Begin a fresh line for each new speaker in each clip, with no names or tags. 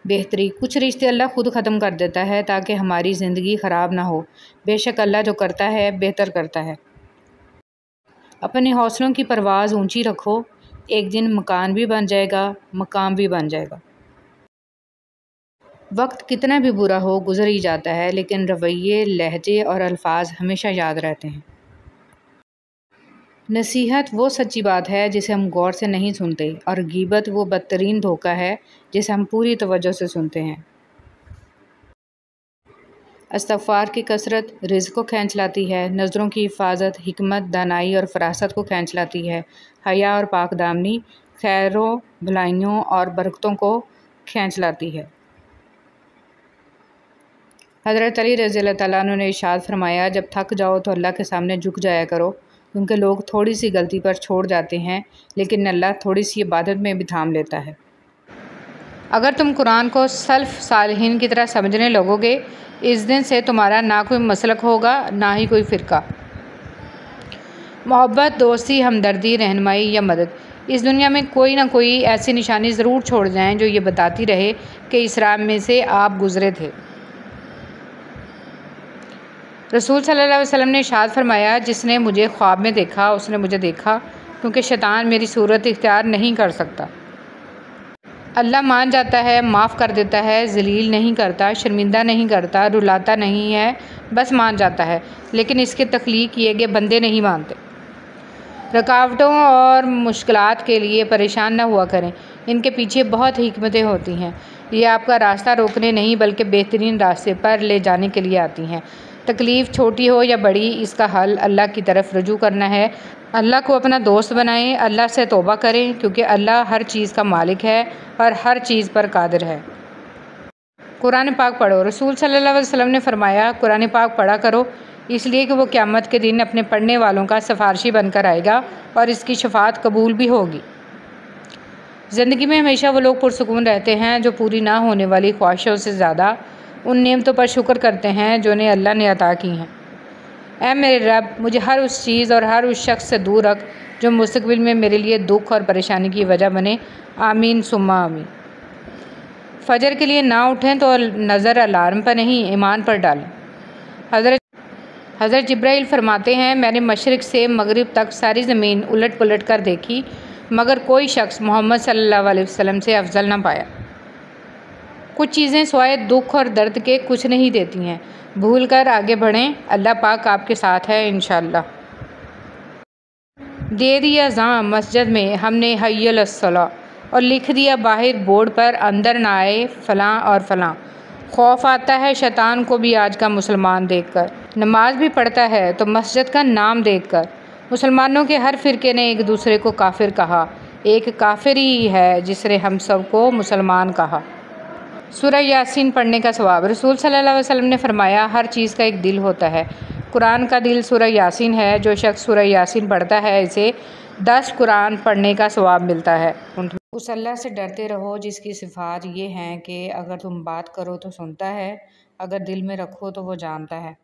बेहतरी कुछ रिश्ते अल्लाह खुद ख़त्म कर देता है ताकि हमारी ज़िंदगी ख़राब ना हो। बेशक अल्लाह जो करता है बेहतर करता है। अपने हौसलों की परवाज़ ऊंची रखो, एक दिन मकान भी बन जाएगा, मकाम भी बन जाएगा। वक्त कितना भी बुरा हो गुज़र ही जाता है, लेकिन रवैये, लहजे और अल्फाज हमेशा याद रहते हैं। नसीहत वो सच्ची बात है जिसे हम गौर से नहीं सुनते, और गीबत वो बदतरीन धोखा है जिसे हम पूरी तवज्जो से सुनते हैं। इस्तग़फ़ार की कसरत रिज़्क़ को खींच लाती है, नज़रों की हिफाजत हिकमत, दानाई और फ़रासत को खींच लाती है। हया और पाकदामनी खैरों, भलाइयों और बरकतों को खींच लाती है। हज़रत अली रज़ियल्लाहु तआला अन्हु ने इरशाद फ़रमाया, जब थक जाओ तो अल्लाह के सामने झुक जाया करो, क्योंकि लोग थोड़ी सी गलती पर छोड़ जाते हैं, लेकिन अल्लाह थोड़ी सी इबादत में भी थाम लेता है। अगर तुम कुरान को सल्फ़ सालिहीन की तरह समझने लगोगे, इस दिन से तुम्हारा ना कोई मसलक होगा, ना ही कोई फ़िरका। मोहब्बत, दोस्ती, हमदर्दी, रहनुमाई या मदद, इस दुनिया में कोई ना कोई ऐसी निशानी ज़रूर छोड़ जाएं जो ये बताती रहे कि इस राह में से आप गुज़रे थे। रसूल सल्लल्लाहु अलैहि वसल्लम ने इरशाद फरमाया, जिसने मुझे ख्वाब में देखा उसने मुझे देखा, क्योंकि शैतान मेरी सूरत इख्तियार नहीं कर सकता। अल्लाह मान जाता है, माफ़ कर देता है, ज़लील नहीं करता, शर्मिंदा नहीं करता, रुलाता नहीं है, बस मान जाता है। लेकिन इसके तख्लीक किए गए बंदे नहीं मानते। रुकावटों और मुश्किलात के लिए परेशान न हुआ करें, इनके पीछे बहुत हिकमतें होती हैं। ये आपका रास्ता रोकने नहीं बल्कि बेहतरीन रास्ते पर ले जाने के लिए आती हैं। तकलीफ़ छोटी हो या बड़ी, इसका हल अल्लाह की तरफ रुजू करना है। अल्लाह को अपना दोस्त बनाएं, अल्लाह से तौबा करें, क्योंकि अल्लाह हर चीज़ का मालिक है और हर चीज़ पर कादिर है। कुरान पाक पढ़ो। रसूल सल्लल्लाहु अलैहि वसल्लम ने फ़रमाया, कुरान पाक पढ़ा करो, इसलिए कि वो क़यामत के दिन अपने पढ़ने वालों का सिफारशी बनकर आएगा और इसकी शफ़ाअत कबूल भी होगी। ज़िंदगी में हमेशा वो लोग पुरसुकून रहते हैं जो पूरी ना होने वाली ख्वाहिशों से ज़्यादा उन नेमतों पर शुक्र करते हैं जो उन्हें अल्लाह ने अता की हैं। ऐ मेरे रब, मुझे हर उस चीज़ और हर उस शख्स से दूर रख जो मुस्तक़बिल में मेरे लिए दुख और परेशानी की वजह बने। आमीन सुम्मा आमीन। फ़जर के लिए ना उठें तो नज़र अलार्म पर नहीं, ईमान पर डालें। हज़रत जिब्राइल फरमाते हैं, मैंने मशरिक़ से मगरिब तक सारी ज़मीन उलट पुलट कर देखी, मगर कोई शख्स मोहम्मद सल्लल्लाहु अलैहि वसल्लम से अफजल ना पाया। कुछ चीज़ें सिवाय दुख और दर्द के कुछ नहीं देती हैं। भूल कर आगे बढ़ें, अल्लाह पाक आपके साथ है इंशाअल्लाह। दे दिया अज़ां मस्जिद में हमने हय्य लस्सलाह, और लिख दिया बाहर बोर्ड पर, अंदर ना आए फ़लाँ और फ़लाँ। खौफ आता है शैतान को भी आज का मुसलमान देखकर। नमाज भी पढ़ता है तो मस्जिद का नाम देखकर। मुसलमानों के हर फ़िरके ने एक दूसरे को काफिर कहा, एक काफिर ही है जिसने हम सबको मुसलमान कहा। सूरह यासीन पढ़ने का सवाब। रसूल सल्लल्लाहु अलैहि वसल्लम ने फरमाया, हर चीज़ का एक दिल होता है। कुरान का दिल सूरह यासीन है। जो शख्स सूरह यासीन पढ़ता है इसे 10 कुरान पढ़ने का सवाब मिलता है। उस अल्लाह से डरते रहो जिसकी सिफ़ात ये हैं कि अगर तुम बात करो तो सुनता है, अगर दिल में रखो तो वो जानता है।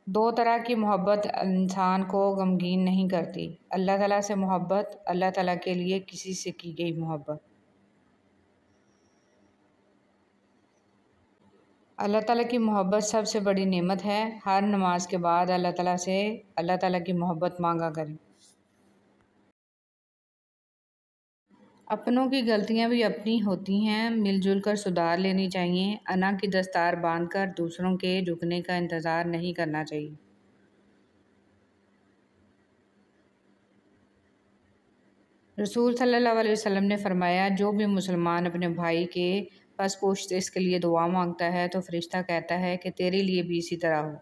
दो तरह की मोहब्बत इंसान को गमगीन नहीं करती, अल्लाह ताला से मोहब्बत, अल्लाह ताला के लिए किसी से की गई मोहब्बत। अल्लाह ताला की मोहब्बत सबसे बड़ी नेमत है। हर नमाज के बाद अल्लाह ताला से अल्लाह ताला की मोहब्बत मांगा करें। अपनों की गलतियां भी अपनी होती हैं, मिलजुल कर सुधार लेनी चाहिए। अना की दस्तार बांधकर दूसरों के झुकने का इंतज़ार नहीं करना चाहिए। रसूल सल्लल्लाहु अलैहि वसल्लम ने फरमाया, जो भी मुसलमान अपने भाई के पास पूछते इसके लिए दुआ मांगता है तो फरिश्ता कहता है कि तेरे लिए भी इसी तरह हो।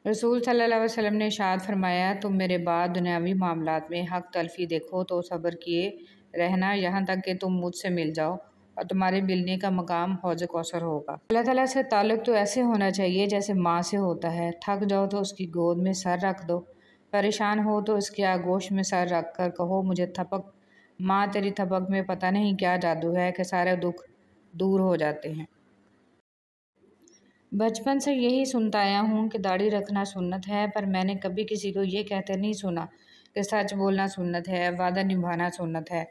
रसूल सल्लल्लाहु अलैहि वसल्लम ने इरशाद फरमाया, तुम मेरे बाद दुनियावी मामलात में हक तलफी देखो तो सब्र किए रहना यहाँ तक कि तुम मुझसे मिल जाओ, और तुम्हारे मिलने का मकाम हौज़ कौसर होगा। अल्लाह ताला से ताल्लुक़ तो ऐसे होना चाहिए जैसे माँ से होता है। थक जाओ तो उसकी गोद में सर रख दो, परेशान हो तो उसके आगोश में सर रख कर कहो, मुझे थपक माँ, तेरी थपक में पता नहीं क्या जादू है कि सारे दुख दूर हो जाते हैं। बचपन से यही सुनता आया हूँ कि दाढ़ी रखना सुन्नत है, पर मैंने कभी किसी को ये कहते नहीं सुना कि सच बोलना सुन्नत है, वादा निभाना सुन्नत है,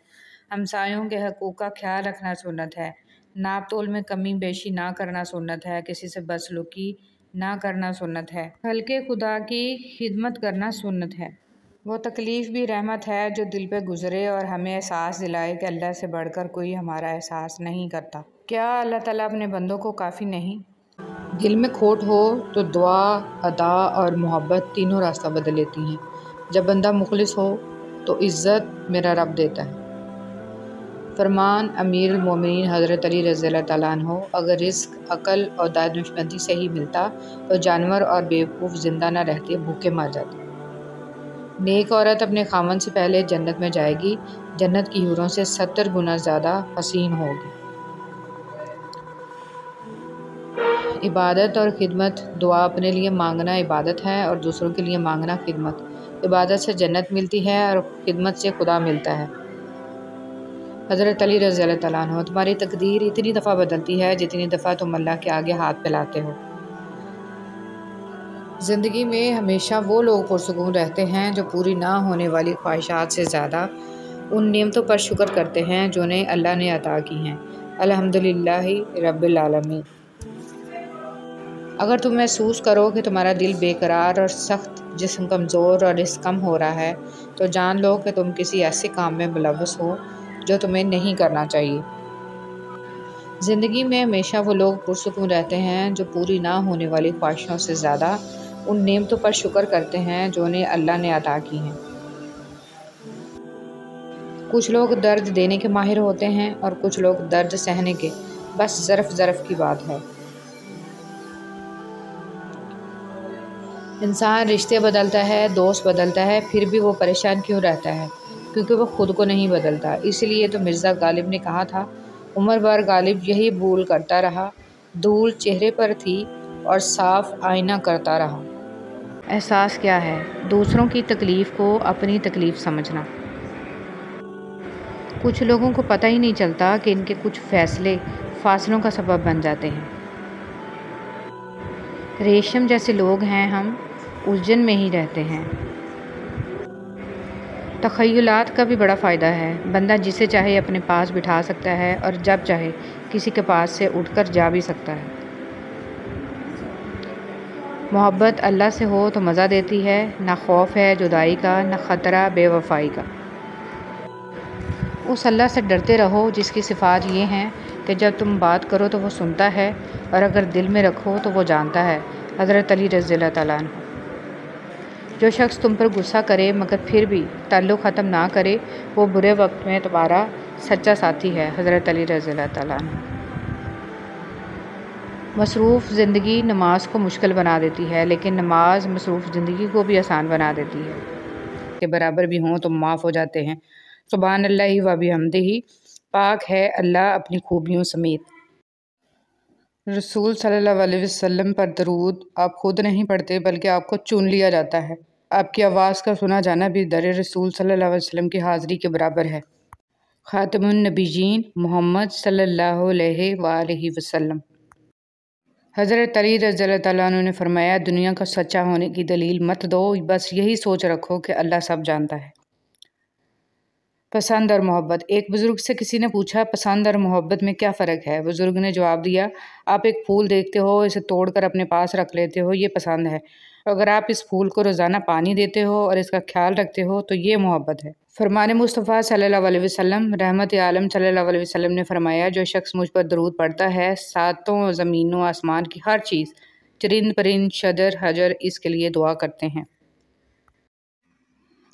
हमसायों के हकूक़ का ख्याल रखना सुन्नत है, नाप तोल में कमी बेशी ना करना सुन्नत है, किसी से बदसलूकी ना करना सुन्नत है, हल्के खुदा की खिदमत करना सुन्नत है। वो तकलीफ़ भी रहमत है जो दिल पे गुज़रे और हमें एहसास दिलाए कि अल्लाह से बढ़कर कोई हमारा एहसास नहीं करता। क्या अल्लाह ताला अपने बंदों को काफ़ी नहीं? दिल में खोट हो तो दुआ, अदा और मोहब्बत तीनों रास्ता बदल लेती हैं। जब बंदा मुखलिस हो तो इज़्ज़त मेरा रब देता है। फरमान अमीरुल मोमिनीन हज़रत अली रज़ियल्लाहु तआला अन्हु, अगर रिस्क अकल और दानिशमंदी से ही मिलता तो जानवर और बेवकूफ़ ज़िंदा न रहते, भूखे मर जाते। नेक औरत अपने खामन से पहले जन्नत में जाएगी, जन्नत की हूरों से 70 गुना ज़्यादा हसीन होगी। इबादत और खिदमत, दुआ अपने लिए मांगना इबादत है और दूसरों के लिए मांगना खिदमत। इबादत से जन्नत मिलती है और खिदमत से खुदा मिलता है। हज़रत अली रज़ियल्लाहु तआला अन्हु, तुम्हारी तकदीर इतनी दफ़ा बदलती है जितनी दफ़ा तुम अल्लाह के आगे हाथ फैलाते हो। ज़िंदगी में हमेशा वो लोग पुरसुकून रहते हैं जो पूरी ना होने वाली ख्वाहिशात से ज़्यादा उन नेमतों पर शुक्र करते हैं जो उन्हें अल्लाह ने अता की हैं। अल्हम्दुलिल्लाहि रब्बिल आलमीन। अगर तुम महसूस करो कि तुम्हारा दिल बेकरार और सख्त, जिस्म कमज़ोर और रिस्क कम हो रहा है, तो जान लो कि तुम किसी ऐसे काम में मुलव्वस हो जो तुम्हें नहीं करना चाहिए। ज़िंदगी में हमेशा वो लोग पुरसुकून रहते हैं जो पूरी ना होने वाली ख्वाहिशों से ज़्यादा उन नेमतों पर शुक्र करते हैं जो उन्हें अल्लाह ने अता की हैं। कुछ लोग दर्द देने के माहिर होते हैं और कुछ लोग दर्द सहने के, बस ज़रफ़ की बात है। इंसान रिश्ते बदलता है, दोस्त बदलता है, फिर भी वो परेशान क्यों रहता है? क्योंकि वो ख़ुद को नहीं बदलता। इसलिए तो मिर्ज़ा गालिब ने कहा था, उम्र भर गालिब यही भूल करता रहा, धूल चेहरे पर थी और साफ आईना करता रहा। एहसास क्या है? दूसरों की तकलीफ़ को अपनी तकलीफ़ समझना। कुछ लोगों को पता ही नहीं चलता कि इनके कुछ फ़ैसले फासलों का सबब बन जाते हैं। रेशम जैसे लोग हैं हम, उलझन में ही रहते हैं। तख़य्युलात का भी बड़ा फ़ायदा है। बंदा जिसे चाहे अपने पास बिठा सकता है और जब चाहे किसी के पास से उठकर जा भी सकता है। मोहब्बत अल्लाह से हो तो मज़ा देती है, ना खौफ है जुदाई का, ना ख़तरा बेवफ़ाई का। उस अल्लाह से डरते रहो जिसकी सिफ़ात ये हैं कि जब तुम बात करो तो वो सुनता है और अगर दिल में रखो तो वो जानता है। हज़रत अली रज़ियल्लाहु तआला अन्हु। जो शख्स तुम पर गुस्सा करे मगर फिर भी ताल्लुक़ ख़त्म ना करे, वो बुरे वक्त में तुम्हारा सच्चा साथी है। हज़रत अली रज़ियल्लाहु तआला अन्हु। मसरूफ़ ज़िंदगी नमाज को मुश्किल बना देती है, लेकिन नमाज मसरूफ़ ज़िंदगी को भी आसान बना देती है। के बराबर भी हों तो माफ़ हो जाते हैं। सुभान अल्लाहि व बिहम्दिही, पाक है अल्लाह अपनी खूबियों समेत। रसूल सल्लल्लाहु अलैहि वसल्लम पर दरूद आप खुद नहीं पढ़ते बल्कि आपको चुन लिया जाता है। आपकी आवाज़ का सुना जाना भी दर रसूल सल्लल्लाहु अलैहि वसल्लम की हाज़िरी के बराबर है। ख़ातमुन नबीयीन मोहम्मद सल्लल्लाहु अलैहि वसल्लम। हज़रत अली रज़ियल्लाहु तआला अन्हु ने फरमाया, दुनिया का सच्चा होने की दलील मत दो, बस यही सोच रखो कि अल्लाह सब जानता है। पसंद और मोहब्बत। एक बुज़ुर्ग से किसी ने पूछा, पसंद और मोहब्बत में क्या फ़र्क है? बुज़ुर्ग ने जवाब दिया, आप एक फूल देखते हो, इसे तोड़कर अपने पास रख लेते हो, ये पसंद है। अगर आप इस फूल को रोज़ाना पानी देते हो और इसका ख्याल रखते हो तो ये मोहब्बत है। फरमान मुस्तफ़ा सल्लल्लाहु अलैहि वसल्लम, रहमत आलम सल्लल्लाहु अलैहि वसल्लम ने फरमाया, जो शख्स मुझ पर दरूद पढ़ता है, सातों ज़मीनों आसमान की हर चीज़, चरिंद परिंद शजर हजर इसके लिए दुआ करते हैं।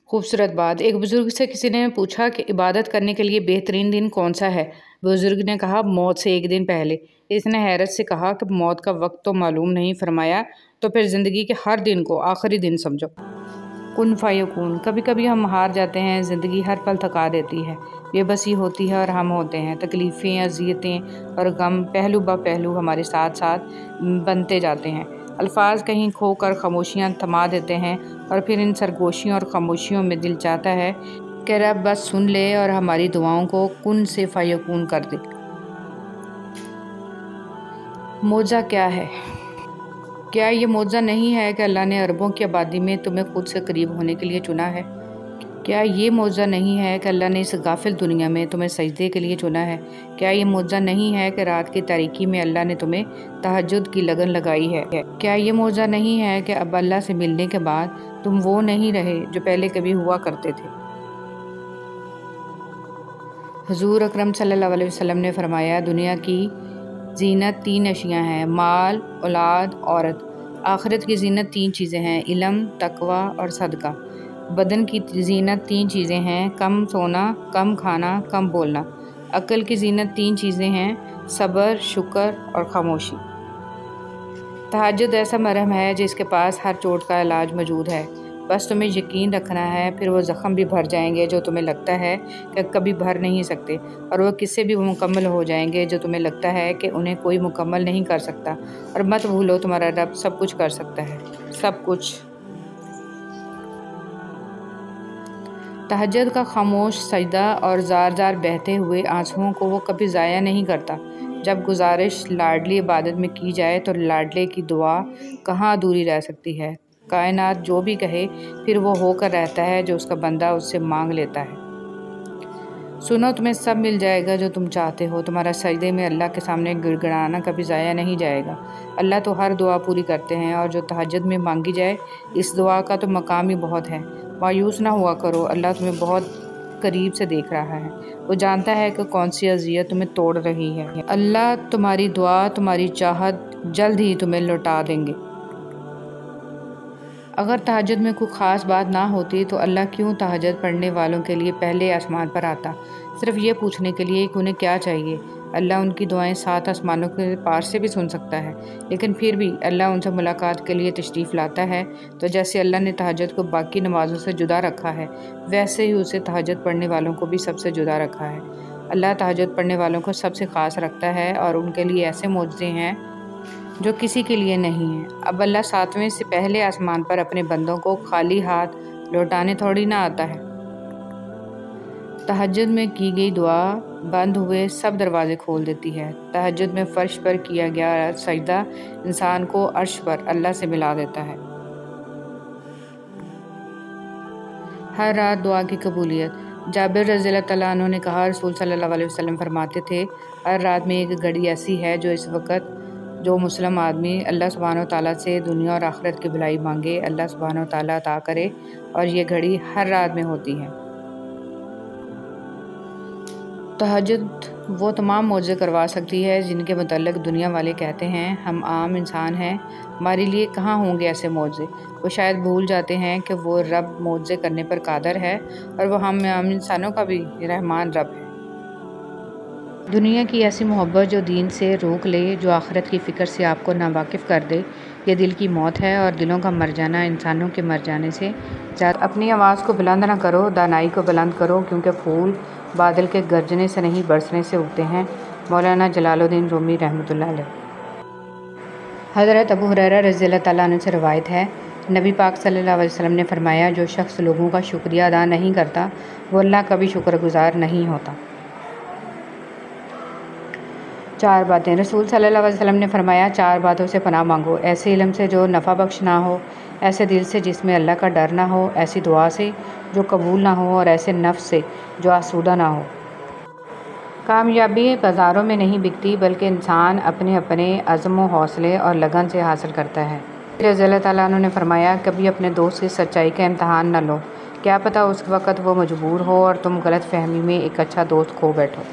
खूबसूरत बात। एक बुज़ुर्ग से किसी ने पूछा कि इबादत करने के लिए बेहतरीन दिन कौन सा है? बुज़ुर्ग ने कहा, मौत से एक दिन पहले। इसने हैरत से कहा कि मौत का वक्त तो मालूम नहीं। फरमाया, तो फिर ज़िंदगी के हर दिन को आखिरी दिन समझो। कुन फ़यकून। कभी कभी हम हार जाते हैं, ज़िंदगी हर पल थका देती है, बेबसी होती है और हम होते हैं। तकलीफ़ें, अज़ियतें और गम पहलू ब पहलू हमारे साथ साथ बनते जाते हैं। अल्फाज कहीं खोकर खामोशियाँ थमा देते हैं और फिर इन सरगोशियों और खामोशियों में दिल चाहता है कि रब बस सुन ले और हमारी दुआओं को कुन से फ़यकून कर दे। मौजा क्या है? क्या ये मौजज़ा नहीं है कि अल्लाह ने अरबों की आबादी में तुम्हें खुद से करीब होने के लिए चुना है? क्या ये मौजज़ा नहीं है कि अल्लाह ने इस गाफिल दुनिया में तुम्हें सजदे के लिए चुना है? क्या ये मौजज़ा नहीं है कि रात की तारीकी में अल्लाह ने तुम्हें तहज्जुद की लगन लगाई है? क्या ये मौजज़ा नहीं है कि अब अल्लाह से मिलने के बाद तुम वो नहीं रहे जो पहले कभी हुआ करते थे? हुज़ूर अकरम सल्लल्लाहु अलैहि वसल्लम ने फरमाया, दुनिया की ज़ीनत 3 अशिया हैं, माल, औलाद, औरत। आखिरत की ज़ीनत 3 चीज़ें हैं, इल्म, तकवा और सदका। बदन की ज़ीनत 3 चीज़ें हैं, कम सोना, कम खाना, कम बोलना। अक्ल की ज़ीनत 3 चीज़ें हैं, सब्र, शुक्र और खामोशी। तहज्जुद ऐसा मरहम है जिसके पास हर चोट का इलाज मौजूद है। बस तुम्हें यकीन रखना है, फिर वो ज़ख़म भी भर जाएंगे जो तुम्हें लगता है कि कभी भर नहीं सकते, और वो किससे भी मुकम्मल हो जाएंगे जो तुम्हें लगता है कि उन्हें कोई मुकम्मल नहीं कर सकता। और मत भूलो, तुम्हारा रब सब कुछ कर सकता है, सब कुछ। तहज्जुद का खामोश सजदा और ज़ार ज़ार बहते हुए आंसुओं को वो कभी ज़ाया नहीं करता। जब गुजारिश लाडली इबादत में की जाए तो लाडले की दुआ कहाँ अधूरी रह सकती है। कायनात जो भी कहे फिर वो होकर रहता है जो उसका बंदा उससे मांग लेता है। सुनो, तुम्हें सब मिल जाएगा जो तुम चाहते हो। तुम्हारा सजदे में अल्लाह के सामने गिड़गिड़ाना कभी ज़ाया नहीं जाएगा। अल्लाह तो हर दुआ पूरी करते हैं, और जो तहज्जुद में मांगी जाए इस दुआ का तो मकाम ही बहुत है। मायूस ना हुआ करो, अल्लाह तुम्हें बहुत करीब से देख रहा है। वो जानता है कि कौन सी अज़ियत तुम्हें तोड़ रही है। अल्लाह तुम्हारी दुआ, तुम्हारी चाहत जल्द ही तुम्हें लौटा देंगे। अगर तहज्जुद में कोई ख़ास बात ना होती तो अल्लाह क्यों तहज्जुद पढ़ने वालों के लिए पहले आसमान पर आता, सिर्फ़ ये पूछने के लिए कि उन्हें क्या चाहिए। अल्लाह उनकी दुआएं 7 आसमानों के पार से भी सुन सकता है, लेकिन फिर भी अल्लाह उनसे मुलाकात के लिए तशरीफ़ लाता है। तो जैसे अल्लाह ने तहज्जुद को बाकी नमाज़ों से जुदा रखा है, वैसे ही उसे तहज्जुद पढ़ने वालों को भी सबसे जुदा रखा है। अल्लाह तहज्जुद पढ़ने वालों को सबसे ख़ास रखता है, और उनके लिए ऐसे मौजज़े हैं जो किसी के लिए नहीं है। अब अल्लाह 7वें से पहले आसमान पर अपने बंदों को खाली हाथ लौटाने थोड़ी ना आता है। तहज्जुद में की गई दुआ बंद हुए सब दरवाज़े खोल देती है। तहज्जुद में फ़र्श पर किया गया सजदा इंसान को अर्श पर अल्लाह से मिला देता है। हर रात दुआ की कबूलियत। जाबिर रज़ियल्लाहु तआला अन्हु ने कहा, रसूल सल्लल्लाहु अलैहि वसल्लम फरमाते थे, हर रात में एक घड़ी ऐसी है जो इस वक्त जो मुस्लिम आदमी अल्लाह सुब्हानहु व तआला से दुनिया और आखिरत की भलाई मांगे, अल्लाह सुब्हानहु व तआला अता करे, और ये घड़ी हर रात में होती है। तहज्जुद वो तमाम मौज़े करवा सकती है जिनके मुतल्लिक़ दुनिया वाले कहते हैं हम आम इंसान हैं, हमारे लिए कहाँ होंगे ऐसे मौज़े। वो शायद भूल जाते हैं कि वो रब मौज़े करने पर कादर है, और वो हम आम इंसानों का भी रहमान रब है। दुनिया की ऐसी मोहब्बत जो दीन से रोक ले, जो आखिरत की फ़िक्र से आपको नावाकिफ़ कर दे, ये दिल की मौत है, और दिलों का मर जाना इंसानों के मर जाने से ज़्यादा। अपनी आवाज़ को बुलंद ना करो, दानाई को बुलंद करो, क्योंकि फूल बादल के गरजने से नहीं बरसने से उगते हैं। मौलाना जलालुद्दीन रूमी रहमतुल्लाह अलैह। हज़रत अबू हुरैरा रज़ियल्लाहु तआला अन्हु से रवायत है, नबी पाक सल्लल्लाहु अलैहि वसल्लम ने फरमाया, जो शख्स लोगों का शुक्रिया अदा नहीं करता वो अल्लाह का भी शुक्रगुज़ार नहीं होता। 4 बातें। रसूल सल्लल्लाहु अलैहि वसल्लम ने फरमाया, 4 बातों से पनाह मांगो, ऐसे इल्म से जो नफ़ा बख्श ना हो, ऐसे दिल से जिसमें अल्लाह का डर ना हो, ऐसी दुआ से जो कबूल ना हो, और ऐसे नफ्स से जो आसूदा ना हो। कामयाबी बाज़ारों में नहीं बिकती, बल्कि इंसान अपने अपने अज़्म व हौसले और लगन से हासिल करता है। रज़ियल्लाहु तआला अन्हु ने फरमाया, कभी अपने दोस्त की सच्चाई का इम्तहान न लो, क्या पता उस वक़्त वो मजबूर हो और तुम गलत फहमी में एक अच्छा दोस्त खो बैठो।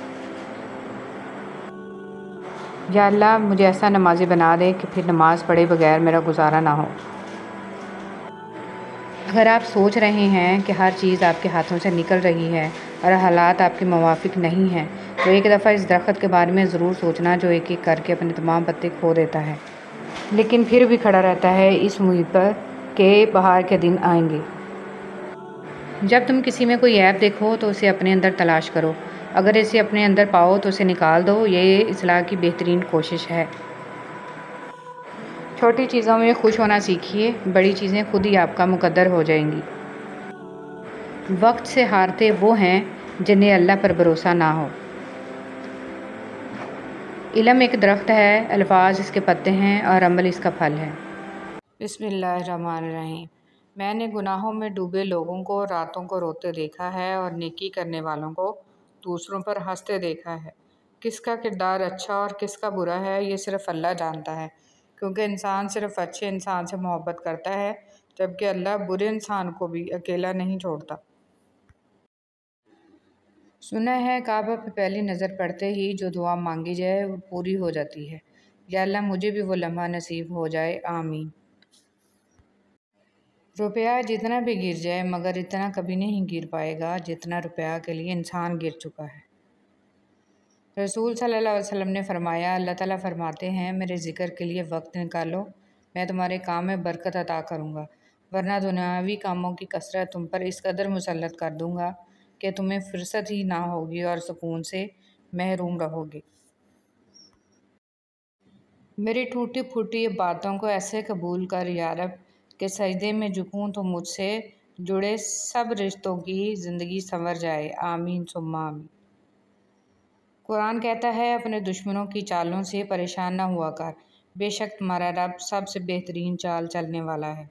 या अल्लाह मुझे ऐसा नमाजी बना दे कि फिर नमाज़ पढ़े बगैर मेरा गुजारा ना हो। अगर आप सोच रहे हैं कि हर चीज़ आपके हाथों से निकल रही है और हालात आपके मुवाफिक नहीं हैं, तो एक दफ़ा इस दरख्त के बारे में ज़रूर सोचना जो एक एक करके अपने तमाम पत्ते खो देता है, लेकिन फिर भी खड़ा रहता है इस उम्मीद पर कि बहार के दिन आएंगे। जब तुम किसी में कोई ऐब देखो तो उसे अपने अंदर तलाश करो, अगर इसे अपने अंदर पाओ तो उसे निकाल दो। ये इस्लाह की बेहतरीन कोशिश है। छोटी चीज़ों में खुश होना सीखिए, बड़ी चीज़ें खुद ही आपका मुकद्दर हो जाएंगी। वक्त से हारते वो हैं जिन्हें अल्लाह पर भरोसा ना हो। इल्म एक दरख्त है, अल्फाज इसके पत्ते हैं और अमल इसका फल है। बिस्मिल्लाहिर्रहमानिर्रहीम। मैंने गुनाहों में डूबे लोगों को रातों को रोते देखा है और नेकी करने वालों को दूसरों पर हंसते देखा है। किसका किरदार अच्छा और किसका बुरा है ये सिर्फ़ अल्लाह जानता है, क्योंकि इंसान सिर्फ़ अच्छे इंसान से मोहब्बत करता है, जबकि अल्लाह बुरे इंसान को भी अकेला नहीं छोड़ता। सुना है काबा पे पहली नज़र पड़ते ही जो दुआ मांगी जाए वो पूरी हो जाती है। या अल्लाह मुझे भी वो लम्हा नसीब हो जाए, आमीन। रुपया जितना भी गिर जाए मगर इतना कभी नहीं गिर पाएगा जितना रुपया के लिए इंसान गिर चुका है। रसूल सल्लल्लाहु अलैहि वसल्लम ने फरमाया, अल्लाह ताला फरमाते हैं, मेरे ज़िक्र के लिए वक्त निकालो, मैं तुम्हारे काम में बरकत अता करूँगा, वरना दुनियावी कामों की कसरत तुम पर इस कदर मुसल्लत कर दूँगा कि तुम्हें फुर्सत ही ना होगी और सुकून से महरूम रहोगे। मेरी टूटी फूटी बातों को ऐसे कबूल कर या रब के सजदे में झुकूं तो मुझसे जुड़े सब रिश्तों की ज़िंदगी संवर जाए, आमीन सुम्मा आमीन। कुरान कहता है, अपने दुश्मनों की चालों से परेशान न हुआ कर, बेशक तुम्हारा रब सबसे बेहतरीन चाल चलने वाला है।